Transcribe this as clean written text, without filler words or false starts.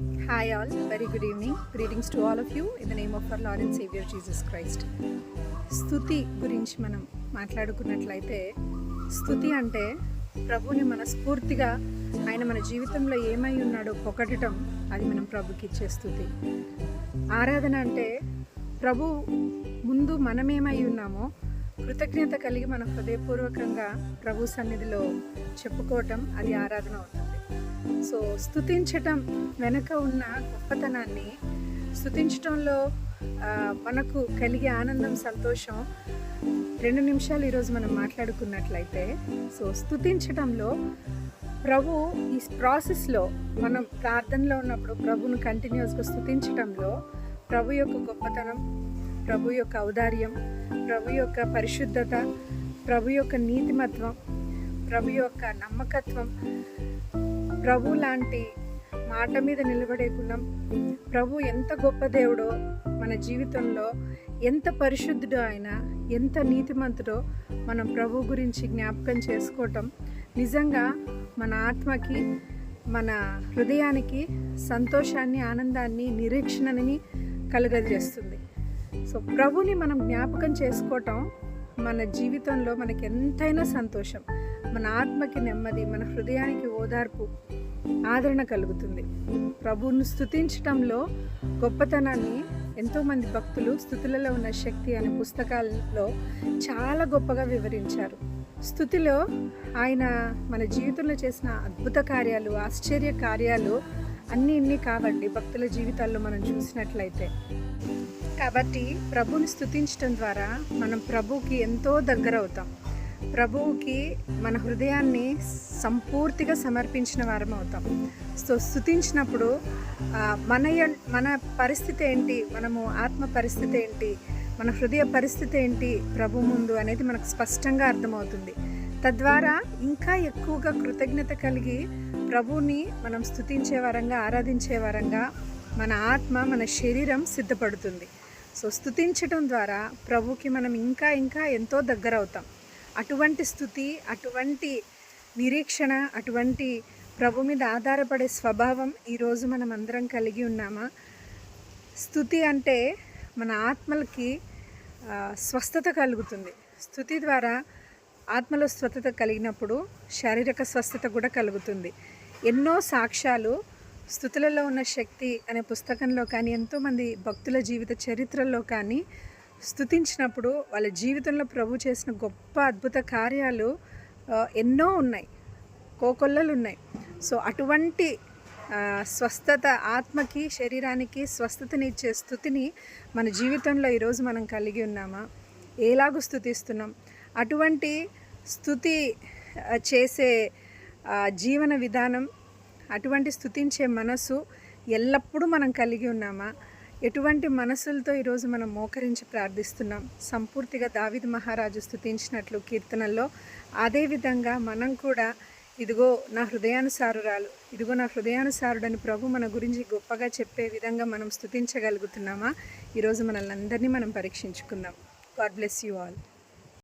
Hi all, very good evening. Greetings to all of you in the name of our Lord and Savior Jesus Christ. స్తుతి గురించి మనం మాట్లాడుకున్నట్లయితే, స్తుతి అంటే ప్రభుని మనస్ఫూర్తిగా ఆయన మన జీవితంలో ఏమై ఉన్నాడో పొగడటం, అది మనం ప్రభుకి ఇచ్చే స్తుతి. ఆరాధన అంటే ప్రభు ముందు మనమేమై ఉన్నామో కృతజ్ఞత కలిగి మన హృదయపూర్వకంగా ప్రభు సన్నిధిలో చెప్పుకోవటం, అది ఆరాధన అవుతుంది. సో స్తుతించటం వెనుక ఉన్న గొప్పతనాన్ని, స్తుతించటంలో మనకు కలిగే ఆనందం, సంతోషం 2 నిమిషాలు ఈరోజు మనం మాట్లాడుకున్నట్లయితే, సో స్తుతించటంలో ప్రభు ఈ ప్రాసెస్లో మనం ప్రార్థనలో ఉన్నప్పుడు ప్రభును కంటిన్యూస్గా స్తుతించటంలో ప్రభు యొక్క గొప్పతనం, ప్రభు యొక్క ఔదార్యం, ప్రభు యొక్క పరిశుద్ధత, ప్రభు యొక్క నీతిమత్వం, ప్రభు యొక్క నమ్మకత్వం, ప్రభు లాంటి మాట మీద నిలబడే గుణం, ప్రభు ఎంత గొప్ప దేవుడో మన జీవితంలో, ఎంత పరిశుద్ధుడో ఆయన, ఎంత నీతిమంతుడో మనం ప్రభు గురించి జ్ఞాపకం చేసుకోవటం నిజంగా మన ఆత్మకి, మన హృదయానికి సంతోషాన్ని, ఆనందాన్ని, నిరీక్షణని కలుగజేస్తుంది. సో ప్రభుని మనం జ్ఞాపకం చేసుకోవటం మన జీవితంలో మనకి ఎంతైనా సంతోషం, మన ఆత్మకి నెమ్మది, మన హృదయానికి ఓదార్పు, ఆదరణ కలుగుతుంది. ప్రభువును స్తుతించటంలో గొప్పతనాన్ని ఎంతోమంది భక్తులు స్తుతులలో ఉన్న శక్తి అనే పుస్తకాల్లో చాలా గొప్పగా వివరించారు. స్తుతిలో ఆయన మన జీవితంలో చేసిన అద్భుత కార్యాలు, ఆశ్చర్య కార్యాలు అన్నీ కావండి భక్తుల జీవితాల్లో మనం చూసినట్లయితే. కాబట్టి ప్రభువుని స్తుతించటం ద్వారా మనం ప్రభువుకి ఎంతో దగ్గర అవుతాం. ప్రభువుకి మన హృదయాన్ని సంపూర్తిగా సమర్పించిన వారం అవుతాం. సో స్తుతించినప్పుడు మన పరిస్థితి ఏంటి, మనము ఆత్మ పరిస్థితి ఏంటి, మన హృదయ పరిస్థితి ఏంటి ప్రభు ముందు అనేది మనకు స్పష్టంగా అర్థమవుతుంది. తద్వారా ఇంకా ఎక్కువగా కృతజ్ఞత కలిగి ప్రభువుని మనం స్తుతించే వారంగా, ఆరాధించే వారంగా మన ఆత్మ, మన శరీరం సిద్ధపడుతుంది. సో స్తుతించడం ద్వారా ప్రభుకి మనం ఇంకా ఎంతో దగ్గర అవుతాం. అటువంటి స్తుతి, అటువంటి నిరీక్షణ, అటువంటి ప్రభు మీద ఆధారపడే స్వభావం ఈరోజు మనం అందరం కలిగి ఉన్నామా? స్తుతి అంటే మన ఆత్మలకి స్వస్థత కలుగుతుంది. స్తుతి ద్వారా ఆత్మలో స్వస్థత కలిగినప్పుడు శారీరక స్వస్థత కూడా కలుగుతుంది. ఎన్నో సాక్ష్యాలు స్తుతులలో ఉన్న శక్తి అనే పుస్తకంలో కానీ, ఎంతోమంది భక్తుల జీవిత చరిత్రల్లో కానీ స్తుతించినప్పుడు వాళ్ళ జీవితంలో ప్రభు చేసిన గొప్ప అద్భుత కార్యాలు ఎన్నో ఉన్నాయి, కోకొల్లలు ఉన్నాయి. సో అటువంటి స్వస్థత, ఆత్మకి, శరీరానికి స్వస్థతనిచ్చే స్తుతిని మన జీవితంలో ఈరోజు మనం కలిగి ఉన్నామా? ఎలాగూ స్తుతిస్తున్నాం? అటువంటి స్తుతి చేసే జీవన విధానం, అటువంటి స్తుతించే మనసు ఎల్లప్పుడూ మనం కలిగి ఉన్నామా? ఎటువంటి మనసులతో ఈరోజు మనం మోకరించి ప్రార్థిస్తున్నాం? సంపూర్తిగా దావీదు మహారాజు స్తుతించినట్లు కీర్తనల్లో, అదేవిధంగా మనం కూడా ఇదిగో నా హృదయానుసారురాలు, ఇదిగో నా హృదయానుసారుడని ప్రభు మన గురించి గొప్పగా చెప్పే విధంగా మనం స్తుతించగలుగుతున్నామా? ఈరోజు మనల్ని అందరినీ మనం పరీక్షించుకుందాం. God bless you all.